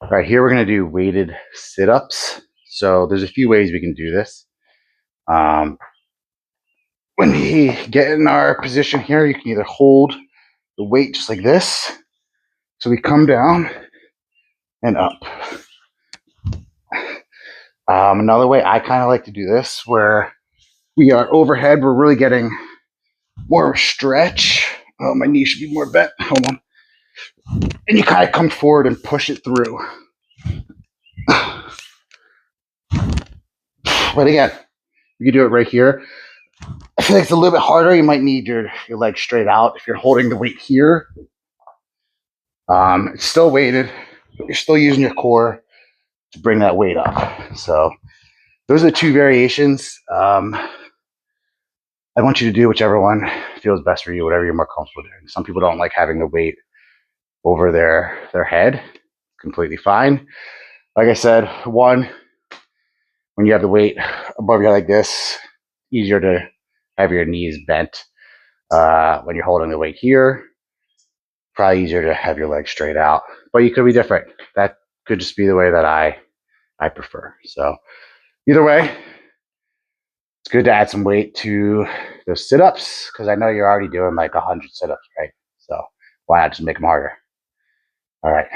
All right, here we're going to do weighted sit-ups. So there's a few ways we can do this. When we get in our position here, you can either hold the weight just like this. So we come down and up. Another way I kind of like to do this, where we are overhead, we're really getting more of a stretch. Oh, my knee should be more bent. Hold on. And you kind of come forward and push it through. But again, you can do it right here. I feel like it's a little bit harder. You might need your legs straight out if you're holding the weight here. It's still weighted, but you're still using your core to bring that weight up. So those are the two variations. I want you to do whichever one feels best for you, whatever you're more comfortable doing. Some people don't like having the weight over their head. Completely fine. Like I said, one, when you have the weight above your head like this, easier to have your knees bent. When you're holding the weight here, probably easier to have your legs straight out. But you could be different. That could just be the way that I prefer. So either way, it's good to add some weight to those sit-ups, because I know you're already doing like 100 sit-ups, right? So why not just make them harder? All right.